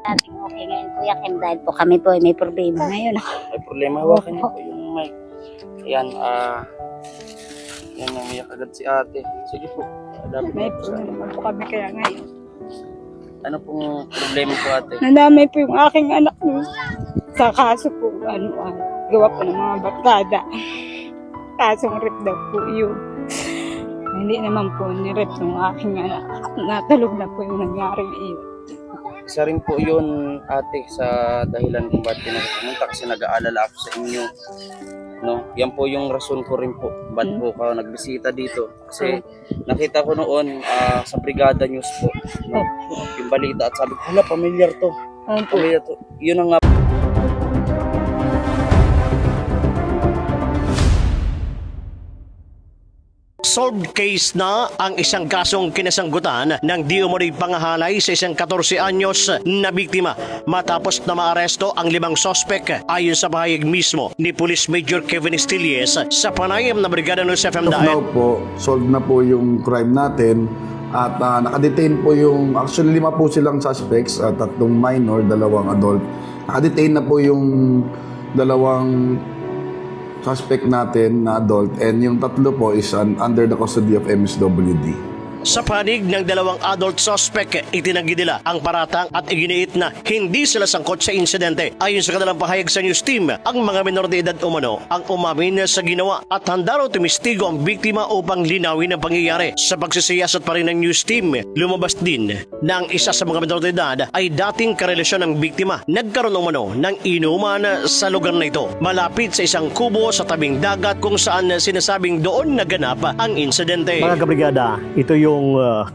Ating okay ngayon, Kuya Kim, dahil po kami po ay may problema ngayon. May problema, hawakan niyo po yung mic. Ayan, yan, umiyak agad si ate. Sige po. May problema po kami kaya ngayon. Ano pong problema po ate? Nadamay po yung aking anak no. Sa kaso po, gawa po ng mga barkada. Kasong rip daw po yun. Hindi naman po ni-rip ng aking anak. Natulog na po yung nangyaring iyon. Isa rin po yun ate sa dahilan kung ba't pinagpunta kasi nag-aalala ako sa inyo. No, yan po yung rason ko rin po ba't po ka nagbisita dito kasi nakita ko noon sa Brigada News po no, yung balita at sabi ko hala pamilyar to. Pamilyar to. Yun ang nga Solved case na ang isang kasong kinasanggutan ng di umano'y pangahalay sa isang 14 anyos na biktima matapos na maaresto ang 5 sospek ayon sa pahayag mismo ni Police Major Kevin Estilles sa panayam na Brigada News FM Now po, solved na po yung crime natin at nakadetain po yung, actually 5 po silang suspects, 3 minor, 2 adult. Nakadetain na po yung 2 suspect natin na adult and yung 3 po is under the custody of MSWD. Sa panig ng 2 adult suspect, itinanggi nila ang paratang at iginiit na hindi sila sangkot sa insidente. Ayon sa kanilang pahayag sa news team, ang mga minor de edad umano ang umamin sa ginawa at handa raw tumistigo ang biktima upang linawin ang pangyayari. Sa pagsisiyasat pa rin ng news team, lumabas din na ang isa sa mga minor de edad ay dating karelasyon ng biktima. Nagkaroon umano ng inuman sa lugar na ito, malapit sa isang kubo sa tabing dagat kung saan sinasabing doon naganap ang insidente. Mga kabrigada, ito yung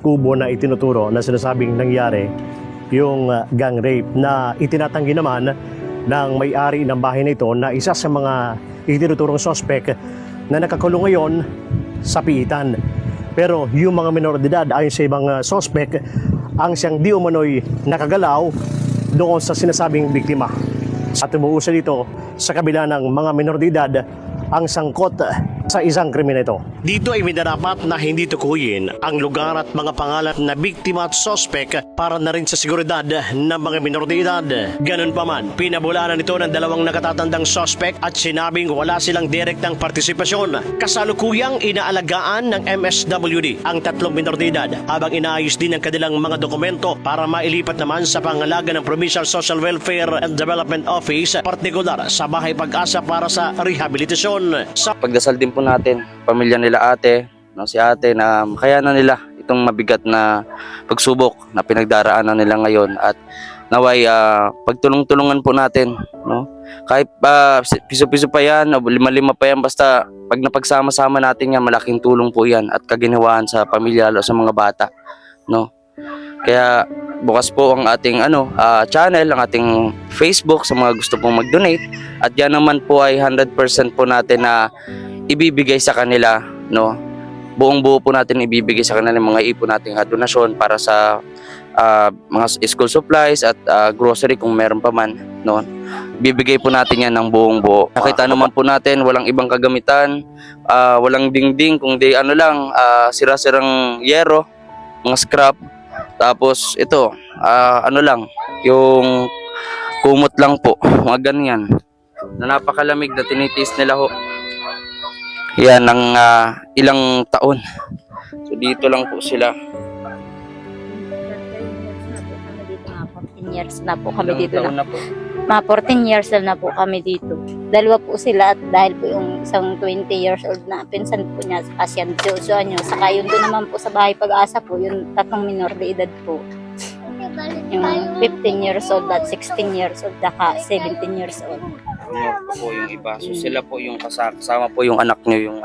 kubo na itinuturo na sinasabing nangyari, yung gang rape na itinatanggi naman ng may-ari ng bahay na ito na isa sa mga itinuturong suspect na nakakulong ngayon sa piitan. Pero yung mga minor de edad ayon sa ibang suspect ang siyang di umano'y nakagalaw doon sa sinasabing biktima. At umuusa dito sa kabila ng mga minor de edad ang sangkot sa isang krimen ito. Dito ay minarapat na hindi tukuyin ang lugar at mga pangalan na biktima at sospek para na rin sa seguridad ng mga minor de edad. Ganun pa man, pinabulaanan ito ng 2 nakatatandang sospek at sinabing wala silang direktang partisipasyon. Kasalukuyang inaalagaan ng MSWD ang 3 minor de edad habang inaayos din ang kanilang mga dokumento para mailipat naman sa pangalaga ng Provincial Social Welfare and Development Office, partikular sa Bahay Pag-asa para sa rehabilitasyon. Sa pagdasal din po natin pamilya nila ate, no, si ate na makayanan nila itong mabigat na pagsubok na pinagdaraanan nila ngayon at naway pagtulong-tulungan po natin, no? Kahit piso-piso pa yan o 5-5 pa yan, basta pag napagsama-sama natin yan, malaking tulong po yan at kaginhawaan sa pamilya lalo sa mga bata, no? Kaya bukas po ang ating channel, ang ating Facebook sa mga gusto pong mag-donate at yan naman po ay 100% po natin na ibibigay sa kanila, no? Buong-buo po natin ibibigay sa kanila mga ipon nating donasyon para sa mga school supplies at grocery kung meron pa man, no? Bibigay po natin yan ng buong-buo. Nakita naman po natin walang ibang kagamitan, walang dingding, kundi sira-sirang yero, mga scrap. Tapos ito, lang, yung kumot lang po, mga ganyan. Na napakalamig na tinitiis nila ho. Yan ng ilang taon. So dito lang po sila. 14 years na po kami dito. Taon na po. Mga 14 years na po kami dito. 2 po sila at dahil po yung isang 20 years old na pinsan po niya kasi yan 18 anyo. Saka yun doon naman po sa Bahay Pag-asa po, yung 3 minor de edad po. Yung 15 years old at 16 years old at 17 years old. Minor po yung iba. So sila po yung kasama po yung anak nyo, yung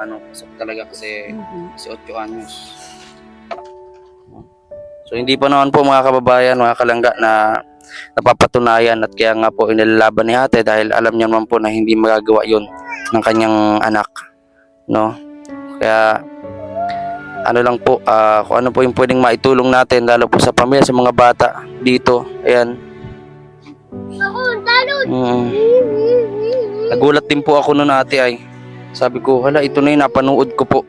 talaga kasi 8 anyos. So hindi pa naman po mga kababayan, mga kalangga na napapatunayan at kaya nga po inilalaban ni ate dahil alam niya naman po na hindi magagawa yun ng kanyang anak, no? Kaya lang po, kung ano po yung pwedeng maitulong natin lalo po sa pamilya, sa mga bata dito, ayan. Nagulat din po ako noon ate ay sabi ko, hala ito na yung napanood ko po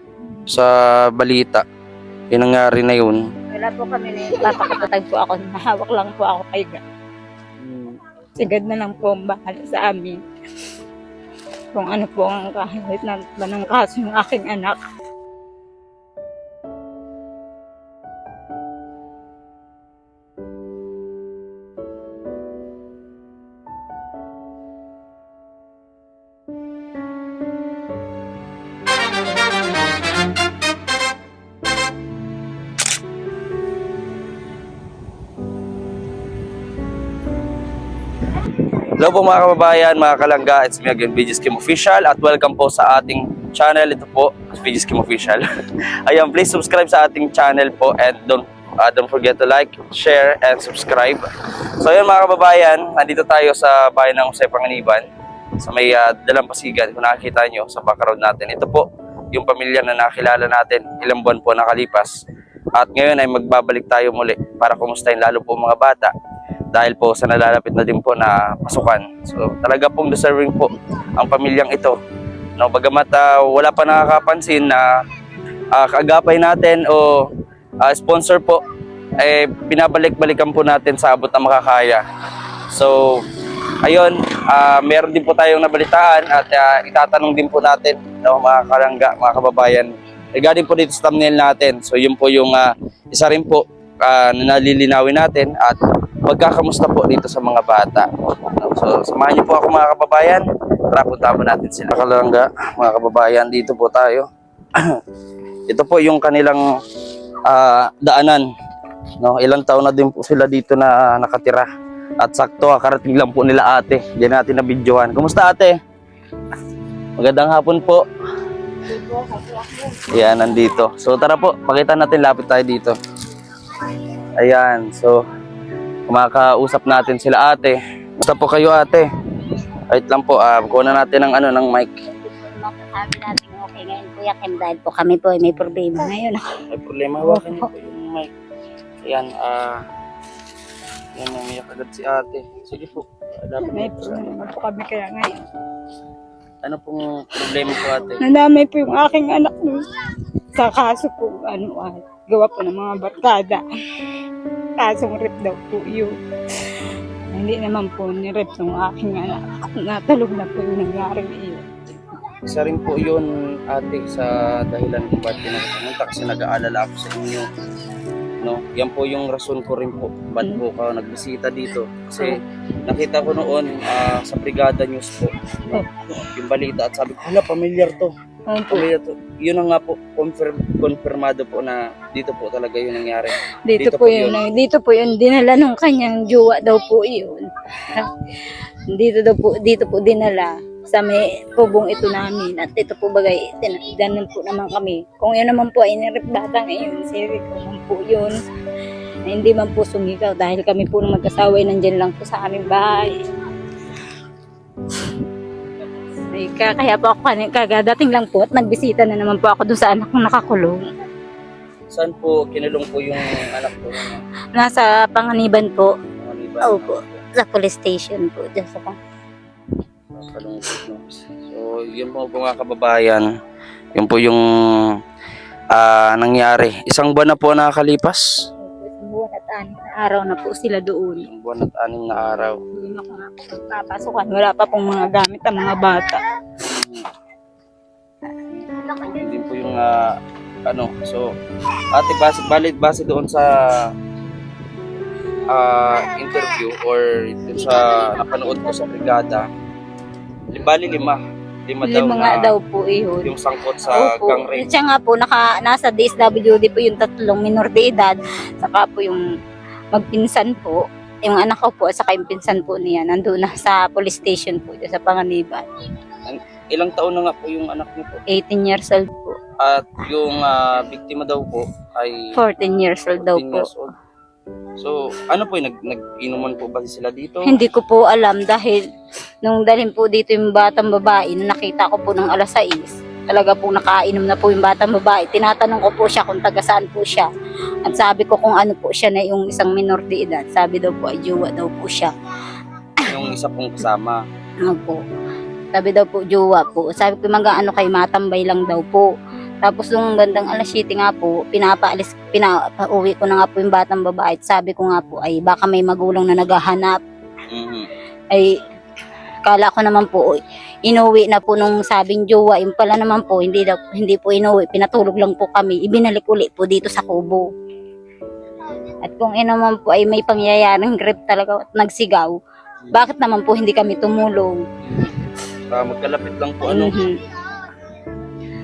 sa balita, yung nangyari na yun. Wala po kami na papakatatag po ako, nahawak lang po ako kay Si God na lang po ang bahala sa amin. Kung ano po ang kahit na ng kaso ng aking anak. Hello po mga kababayan, mga kalangga, it's me again, VG Skim Official, at welcome po sa ating channel. Ito po, VG Skim Official. Ayan, please subscribe sa ating channel po, and don't forget to like, share, and subscribe. So ayun mga kababayan, nandito tayo sa bayan ng Jose Panganiban, sa may Dalampasigan. Kung nakikita nyo sa background natin, ito po yung pamilya na nakilala natin ilang buwan po nakalipas. At ngayon ay magbabalik tayo muli para kumustahin lalo po mga bata, dahil po sa nalalapit na din po na pasukan. So talaga pong deserving po ang pamilyang ito. No, bagamat wala pa nakakapansin na kaagapay natin o sponsor po, binabalik-balikan po natin sa abot na makakaya. So ayun, meron din po tayong nabalitaan at itatanong din po natin, no, mga kalangga, mga kababayan, regarding po dito sa thumbnail natin. So yun po yung isa rin po na nalilinawin natin at magkakamusta po dito sa mga bata. So samahan niyo po ako mga kababayan, tara punta po natin sila. Kalangga, mga kababayan, dito po tayo. Ito po yung kanilang daanan. No, ilang taon na din po sila dito na nakatira. At sakto, karating lang po nila ate. Diyan natin na videohan. Kumusta ate? Magandang hapon po. Ayan, nandito. So tara po, pakita natin, lapit tayo dito. Ayan, so kumakausap natin sila ate. Basta po kayo ate. Wait lang po, kuha na natin ng mic. Sabi natin, okay ngayon Kuya Kim, dahil po kami po ay may problema ngayon. May problema, hawakan niyo po yung mic. Ayan, yan, umiyak agad si ate. Sige po. May problema po kami kaya ngayon. Ano pong problema po ate? Nanamay po yung aking anak nun. Sa kaso po, gawa po ng mga barkada. Kasong rip daw po yun. Hindi naman po ni-rip ng aking anak. Natalog na po yung nangyari iyon. Isa rin po yun ate sa dahilan kung ba't pinagpunta, kasi nag-aalala ako sa inyo. No, yan po yung rason ko rin po ba't po ka nagbisita dito. Kasi nakita ko noon sa Brigada News po, no, yung balita, at sabi ko, hala, pamilyar to. Pamilyar to. Yun na nga po, konfirmado po na dito po talaga yung nangyari. Dito po yun, dinala nung kanyang jowa daw po yun. Dito po dinala sa may kubong ito namin. At ito po bagay, ganun po naman kami. Kung yun naman po ay nirip bata ngayon, siri ko naman po yun. Na hindi man po sumigaw dahil kami po ng mag-asawa ay nandyan lang po sa aming bahay. Ay, kaya po ako kagadating lang po at nagbisita na naman po ako doon sa anak kong nakakulong. Saan po kinulong po yung anak ko? Nasa Panganiban po. Opo. Sa police station po. Dyan sa Kalungkot, no? So, yun po mga kababayan. Yun po yung nangyari. Isang buwan na po nakakalipas. Isang buwan at 6 na araw na po sila doon. Isang buwan at 6 na araw. Hindi na ko nga po papasukan. Wala pa pong mga gamit ang mga bata. Yun po yung so ate, base doon sa interview or dun sa napanood ko sa brigada, bali lima Lima daw po iyon. yung sangkot sa gang rape. Siya nga po, nasa DSWD po yung 3 minor de edad. Saka po yung magpinsan po. Yung anak ko po, saka yung pinsan po niya, nandun na sa police station po, sa Panganiban. Ilang taon na nga po yung anak niyo po? 18 years old po. At yung biktima daw po ay 14 years old daw 14 po. years old. So, ano po, nag-inuman po ba sila dito? Hindi ko po alam dahil nung dalhin po dito yung batang babae, nung nakita ko po ng alas 6, talaga po nakainom na po yung batang babae. Tinatanong ko po siya kung taga saan po siya. At sabi ko kung ano po siya na yung isang minor de edad. Sabi daw po ay jowa daw po siya. Yung isa pong kasama. Ano po. Sabi daw po jowa po. Sabi ko mag-ano kay matambay lang daw po. Tapos nung bandang alas 7 nga po, pinauwi ko na nga po yung batang babae. At sabi ko nga po ay baka may magulang na naghahanap. Mhm. Ay, kala ko naman po, inuwi na po nung sabing jowa. Yung pala naman po, hindi po inuwi. Pinatulog lang po kami. Ibinalik uli po dito sa kubo. At kung naman po ay may pangyayaring rape talaga at nagsigaw, bakit naman po hindi kami tumulong? Magkalapit lang po ano.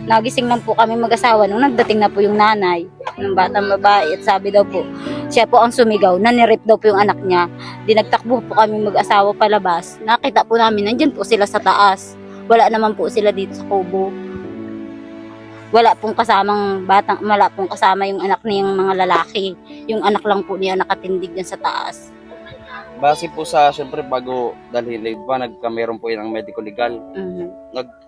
Nagising lang po kami mag-asawa nung nagdating na po yung nanay ng batang babae at sabi daw po, siya po ang sumigaw, nanirip daw po yung anak niya. Di nagtakbo po kami mag-asawa palabas. Nakita po namin, nandyan po sila sa taas. Wala naman po sila dito sa kubo. Wala pong kasama yung anak niyang mga lalaki. Yung anak lang po niya nakatindig dyan sa taas. Base po sa, syempre bago dalhin live ba, meron po yun ang medical legal.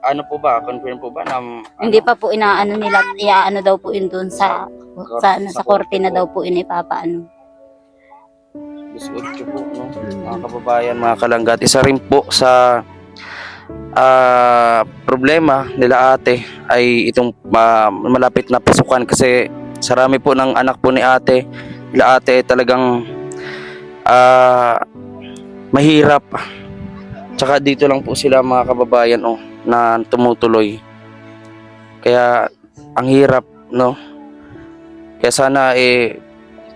Ano po ba, confirm po ba na Hindi pa po inaano nila, iaano daw po yun doon sa korte na daw po yun ipapaano. 18 po, no? Mga kababayan, mga kalanggat. Isa rin po sa problema nila ate ay itong malapit na pasukan kasi sarami po ng anak po ni ate. Nila ate ay talagang mahirap. Tsaka dito lang po sila mga kababayan na tumutuloy. Kaya ang hirap, no? Kaya sana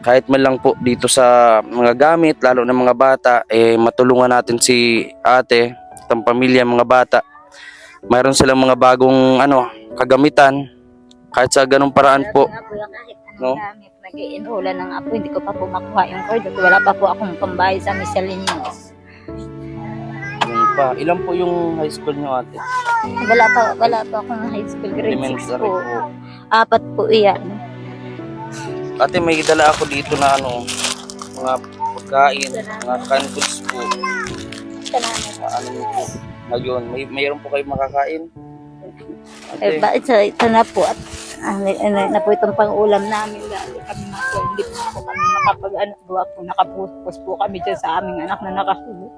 kahit man lang po dito sa mga gamit, lalo na mga bata, matulungan natin si ate, itong pamilya, mga bata. Mayroon silang mga bagong kagamitan. Kahit sa ganung paraan po, no? Nag-ienrola ng apo, hindi ko pa po makuha yung cord. Wala pa po akong pambayad sa miscellaneous. Yun pa. Ilan po yung high school nyo ate? Wala pa akong high school, grade 6 Elementary po. po. 4 po iyan. Ate, may dala ako dito na mga pagkain, mga canned goods po. Po. Ngayon, mayroon po kayo makakain? Ate, Ito na po. At na po itong pang-ulam namin. Dahil kami hindi po kami makapag-gawa po. Nakapustos po kami dyan sa aming anak na nakahulog.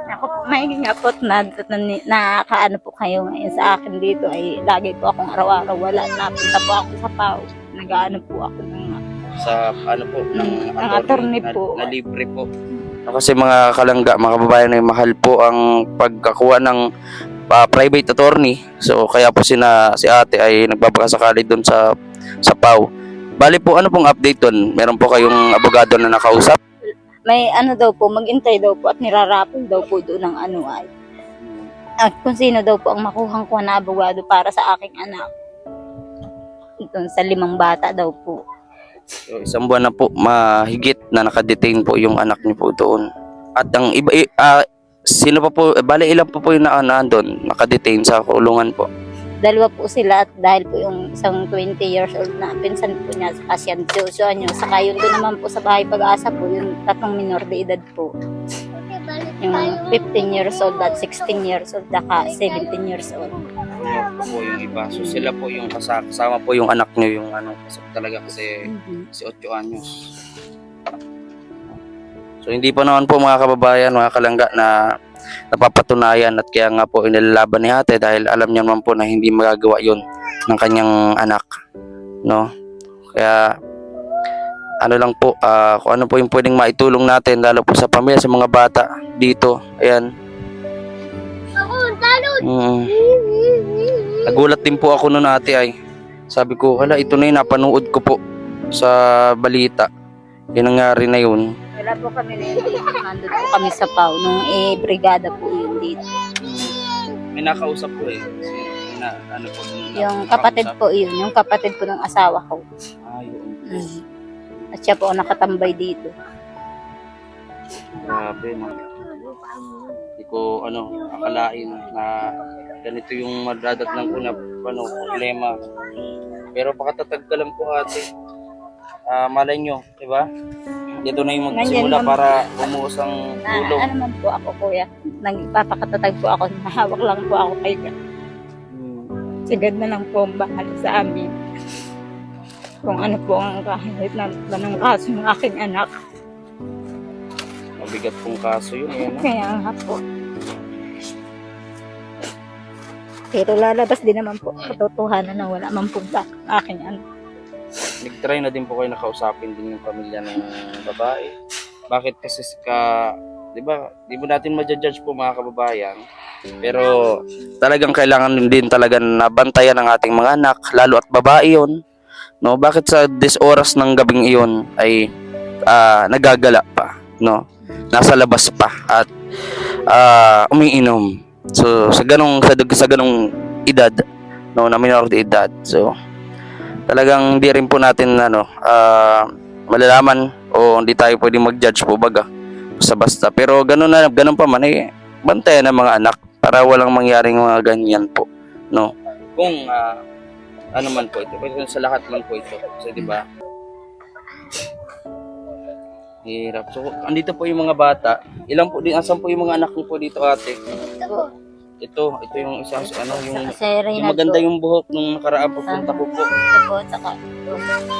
Ako po, mahihinga po na nakakaano po kayo ngayon sa akin dito ay lagi po akong araw-araw wala. Napunta po ako sa PAO. Nag-ano po ako sa ng attorney po. Na libre po. Kasi mga kalangga, mga kababayan, ay mahal po ang pagkakuha ng private attorney. So kaya po si ate ay nagbabakasakali doon sa PAO. Bali po, ano pong update doon? Meron po kayong abogado na nakausap? May daw po, maghintay daw po at nirarapol daw po doon ng ay. At kung sino daw po ang makuhang ko na abogado para sa aking anak. Ito sa 5 bata daw po. So, isang buwan na po, mahigit na nakadetain po yung anak niyo po doon. At ang iba, sino pa po, bali ilan po yung doon, nakadetain sa kulungan po? 2 po sila at dahil po yung isang 20 years old na pinsan po niya sa Asian Joshua nyo. Saka yun doon naman po sa bahay pag-asa po, yung 3 minor de edad po. Yung 15 years old at 16 years old at 17 years old. Minor po yung iba. So sila po yung kasama po yung anak niyo, yung talaga kasi 8 anyos. So hindi pa naman po mga kababayan, mga kalangga na napapatunayan at kaya nga po inilalaban ni ate dahil alam niya naman po na hindi magagawa yon ng kanyang anak, no? Kaya lang po, kung ano po yung pwedeng maitulong natin lalo po sa pamilya, sa mga bata dito. Ayan. Nagulat din po ako noon ate ay. Sabi ko, hala, ito na yung napanood ko po sa balita. Yung nangyari na yun. Wala po kami nandun po kami sa PAO nung brigada po yun dito. May nakausap po eh. Yung kapatid po yun, yung kapatid po ng asawa ko. Yun. At siya po ang nakatambay dito. Grabe, no? Hindi ko akalain na ganito yung madadatnan ko na problema. Pero pakatatag ka lang po ate. Malay nyo, diba? Dito na yung magsimula para umuos ang tulong. Ano man po ako kuya, nagpapakatatag po ako, nahawak lang po ako kay God. Sagad na lang po ang bahal sa amin. Kung ano po ang kahit na ng kaso ng aking anak. Mabigat pong kaso yun eh. No? Kaya nga po. Pero lalabas din naman po katotohanan na wala man po sa aking anak. nag-try na din po kayo nakausapin din yung pamilya ng babae. Bakit kasi di ba, di mo natin ma-judge po mga kababayan. Pero talagang kailangan din talaga na bantayan ng ating mga anak, lalo at babae yon. No, bakit sa oras ng gabing iyon ay nagagala pa, no? Nasa labas pa at umiinom. So sa ganong edad, no, na minor de edad. So talagang hindi rin po natin malalaman o hindi tayo pwedeng mag-judge po baga basta-basta. Pero ganun pa man eh, bantayan ng mga anak para walang mangyaring mga ganyan po, no? Kung ano man po ito, pero sa lahat man po ito. So di ba? Hirap. So andito po yung mga bata. Ilan po din, asan po yung mga anak niyo po dito, ate? Ito yung isa yung Sa Reynald maganda po. yung buhok nung nakaraan pupunta ko po. Ito po, saka ito.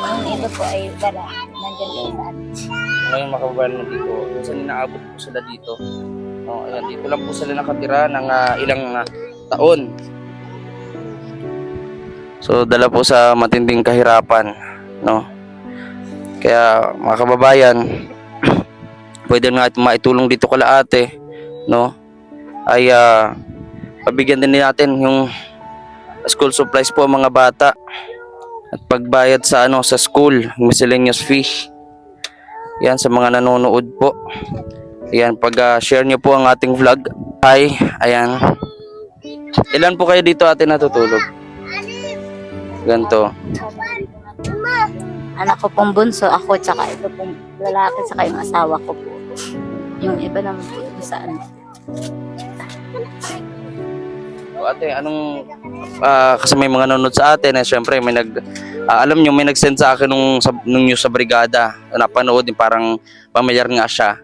Ang iba po ay wala. Nandyan po sa atin. Ngayon makababayan na dito. Minsan inaabot po sila dito. No, ayan, dito lang po sila nakatira ng ilang taon. So dala po sa matinding kahirapan, no. Kaya mga kababayan, pwede nga maitulong dito kala ate, no. Ay pabigyan din natin yung school supplies po mga bata at pagbayad sa sa school, miscellaneous fee. Yan sa mga nanonood po. Yan, pag share nyo po ang ating vlog. Hi, ayan. Ilan po kayo dito ate natutulog? Ganto. Anak ko pong bunso, ako, tsaka ito pong lalaki, tsaka yung asawa ko po. Yung iba naman po saan. So, ate, anong kasi may mga nanonood sa atin eh, syempre may alam nyo, may nag-send sa akin nung news sa brigada. Napanood din, parang pamilyar nga siya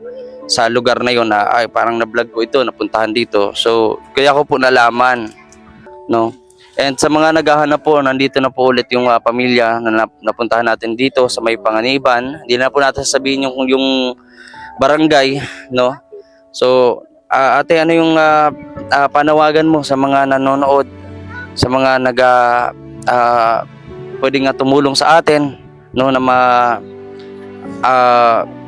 sa lugar na yon na ay parang na-vlog ko ito, napuntahan dito. So, kaya ko po nalaman, no? And sa mga naghahanap po, nandito na po ulit yung pamilya na napuntahan natin dito sa may Panganiban. Hindi na po natin sasabihin yung barangay, no? So, ate, ano yung panawagan mo sa mga nanonood, sa mga pwedeng nga tumulong sa atin, no, na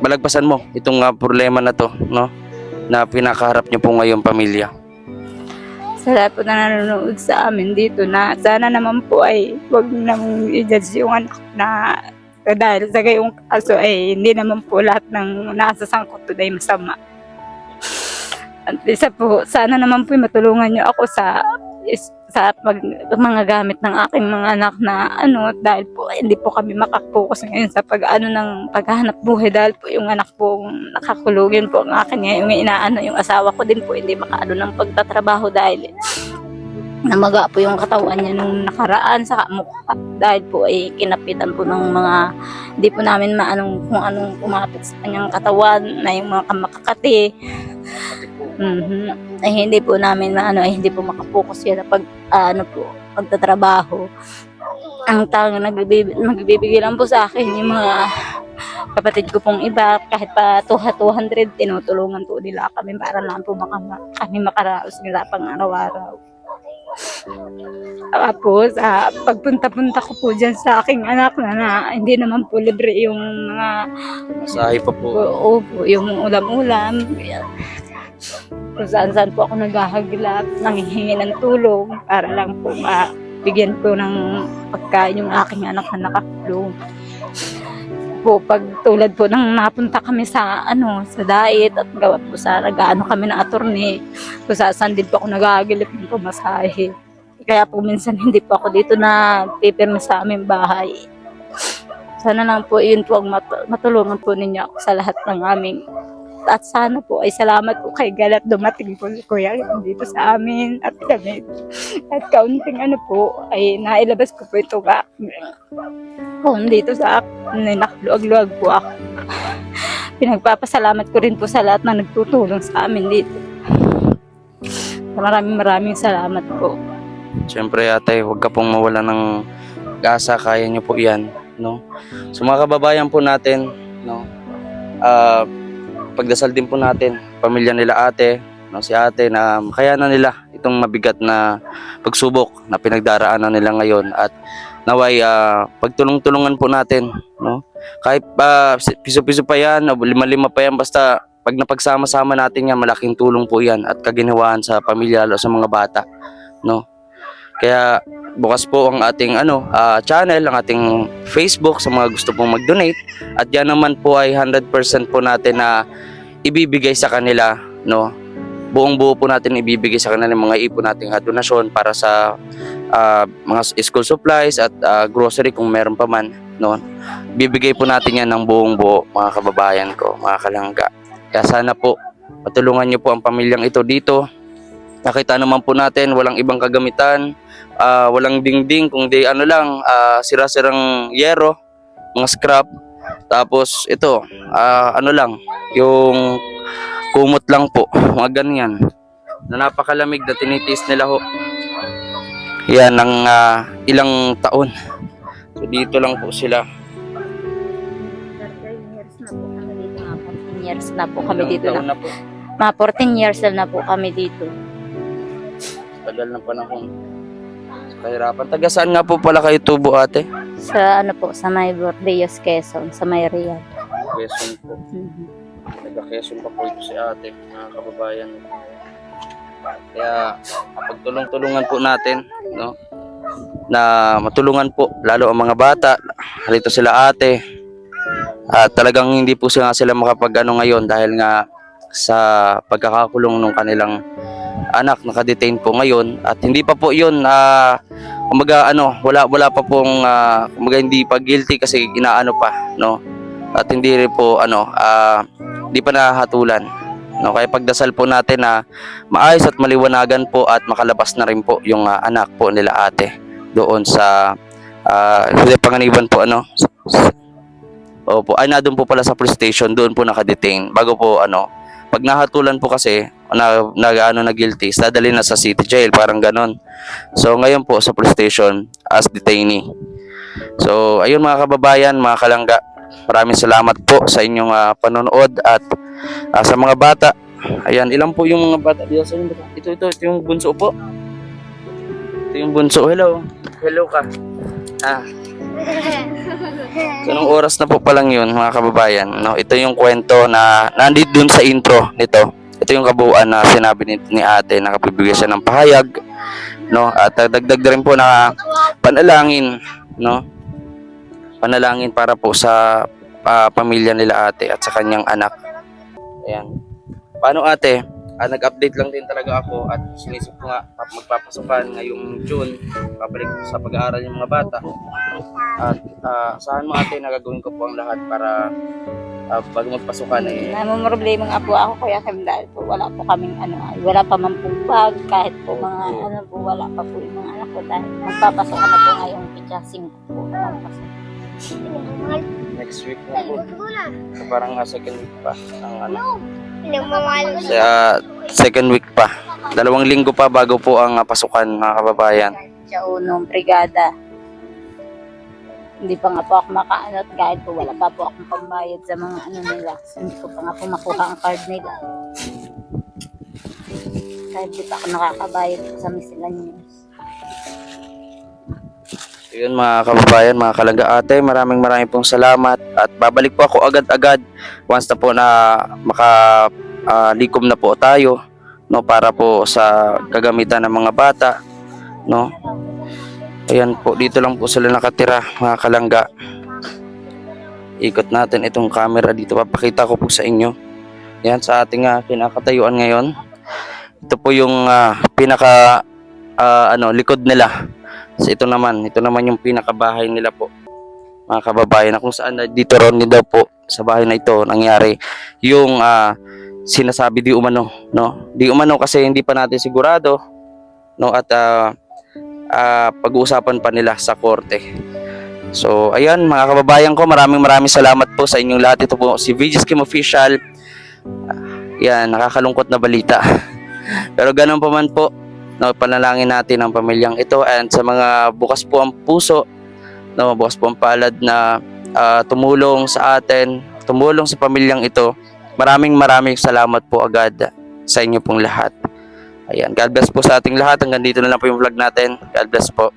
malagpasan mo itong problema na to, no, na pinakaharap niyo po ngayon pamilya. Sa lahat po na nanonood sa amin dito na sana naman po ay huwag nang i-judge yung anak na dahil sa gayong kaso ay hindi naman po lahat ng nasa sangkot doon ay masama. At isa po, sana naman po matulungan niyo ako sa mga gamit ng aking mga anak na dahil po hindi po kami makapokus ngayon sa ng paghahanap buhay dahil po yung anak po nakakulugin po ang akin ngayon, yung asawa ko din po hindi ng pagtatrabaho dahil namaga po yung katawan niya nung nakaraan sa mukha dahil po ay kinapitan po ng mga hindi po namin kung anong kumapit sa kanyang katawan na yung mga kamakakati. Ay hindi po namin hindi po makapokus yan na pagtatrabaho. Ang tawag nagbibigay lang po sa akin yung mga kapatid ko pong iba, kahit pa 200 tinutulungan po nila kami para lang po kami makaraos nila pang araw-araw. Tapos pagpunta-punta ko po dyan sa aking anak na hindi naman po libre yung mga Masahe pa po. Opo, yung ulam-ulam. Kung saan-saan po ako naghahaglap, nanghihingi ng tulong para lang po mabigyan po ng pagkain yung aking anak na nakakulong. Po, pag tulad po nang napunta kami sa diet at gawa po sa kami ng attorney, kung saan din po ako naghahagilip ng pumasahe. Kaya po minsan hindi po ako dito na pipirma sa aming bahay. Sana lang po yun po matulungan po ninyo ako sa lahat ng aming. At sana po ay salamat po kay God at dumating po si Kuya dito sa amin at kami. At kaunting ay nailabas ko po ito kung dito sa akin, nakaluag-luag po ako. Pinagpapasalamat ko rin po sa lahat na nagtutulong sa amin dito. Maraming salamat po. Siyempre ate, huwag ka pong mawala ng gasa, kaya niyo po yan, no? So mga kababayan po natin, no, pagdasal din po natin pamilya nila ate, no, si ate na kaya na nila itong mabigat na pagsubok na pinagdaraanan nila ngayon at naway pagtulong-tulungan po natin, no? Kahit piso-piso pa yan, o lima-lima pa yan, basta pag napagsama-sama natin yan, malaking tulong po yan at kaginhawaan sa pamilya lalo sa mga bata, no? Kaya bukas po ang ating channel, ang ating Facebook sa mga gusto pong mag-donate, at yan naman po ay 100% po natin na ibibigay sa kanila, no? Buong buo po natin ibibigay sa kanila mga ipon nating donasyon para sa mga school supplies at grocery kung meron pa man, no? Bibigay po natin yan ng buong buo, mga kababayan ko, mga kalangga. Kaya sana po matulungan niyo po ang pamilyang ito dito. Nakita naman po natin walang ibang kagamitan, walang dingding, kundi sira-sirang yero, mga scrap. Tapos ito, yung kumot lang po, mga ganyan. Na napakalamig na tinitiis nila ho. Yan ng ilang taon. So dito lang po sila. 14 years na po kami dito. Ilang taon na po. Mga 14 years na po kami dito. Tagal ng panahon. Kahirapan. Taga saan nga po pala kayo tubo, ate? Sa sa may Bordeos, Quezon, sa may Riyadh. Quezon po. Taga Quezon pa po ito si ate, mga kababayan. Kaya pagtulong-tulungan po natin, no? Na matulungan po lalo ang mga bata. Halito sila ate. At talagang hindi po sila ngayon dahil nga sa pagkakakulong ng kanilang anak, nakadetain po ngayon, at hindi pa po yun wala pa pong hindi pa guilty kasi inaano pa, no? At hindi rin po hindi pa nahatulan, no? Kaya pagdasal po natin na maayos at maliwanagan po at makalabas na rin po yung anak po nila ate doon sa Panganiban po, Opo, ay doon po pala sa police station, doon po nakadetain bago po pag nahatulan po kasi na guilty, dadali na sa city jail, parang ganon. So ngayon po sa police station as detainee. So ayun mga kababayan, mga kalangga, maraming salamat po sa inyong panonood at sa mga bata. Ayan, ilan po yung mga bata dito sa inyo? Ito yung bunso po. Ito yung bunso. Hello ka. So, nung oras na po palang yun, mga kababayan, no? Ito yung kwento na nandito dun sa intro nito. Ito yung kabuuan na sinabi ni ate, nakapibigay siya ng pahayag, no? At dagdag na rin po na panalangin, no? Panalangin para po sa pamilya nila ate at sa kanyang anak. Ayan. Paano ate? Nag-update lang din talaga ako at sinisip ko nga magpapasukan ngayong June, babalik sa pag-aaral ng mga bata. At saan mo ate, nagagawin ko po ang lahat para bago magpasukan Namumroblema nga po ako, Kuya Kim, dahil po wala po kaming wala pa man pong bag, kahit po mga wala pa po yung mga anak ko dahil magpapasok na po ngayong pitya 5 po. next week na po. So, parang second week pa ang second week pa. 2 linggo pa bago po ang pasukan, mga kababayan. Sa unong brigada. Hindi pa nga po ako makaanot kahit po wala pa po akong pambayad sa mga nila. Hindi ko pa nga po makuha ang card nila. Kahit di pa ako nakakabayad po sa miscellaneous. Yun mga kababayan, mga kalangga ate, maraming pong salamat at babalik po ako agad-agad once na po na makalikom na po tayo, no, para po sa gagamitan ng mga bata, no. Ayan po, dito lang po sila nakatira, mga kalangga. Ikot natin itong camera dito, papakita ko po sa inyo. Yan sa ating kinakatayuan ngayon. Ito po yung pinaka likod nila. So ito naman yung pinakabahay nila po, mga kababayan, na kung saan dito ron din daw po sa bahay na ito nangyari yung sinasabi di umano, no? Di umano kasi hindi pa natin sigurado, no, at pag-uusapan pa nila sa korte. So ayan mga kababayan ko, maraming salamat po sa inyong lahat. Ito po si VG's Kim Official. Yan, nakakalungkot na balita. Pero ganun pa man po, no, panalangin natin ang pamilyang ito, and sa mga bukas po ang puso, no, bukas po ang palad na tumulong sa atin, tumulong sa pamilyang ito. Maraming salamat po agad sa inyo pong lahat. Ayan, God bless po sa ating lahat. Hanggang dito na lang po yung vlog natin. God bless po.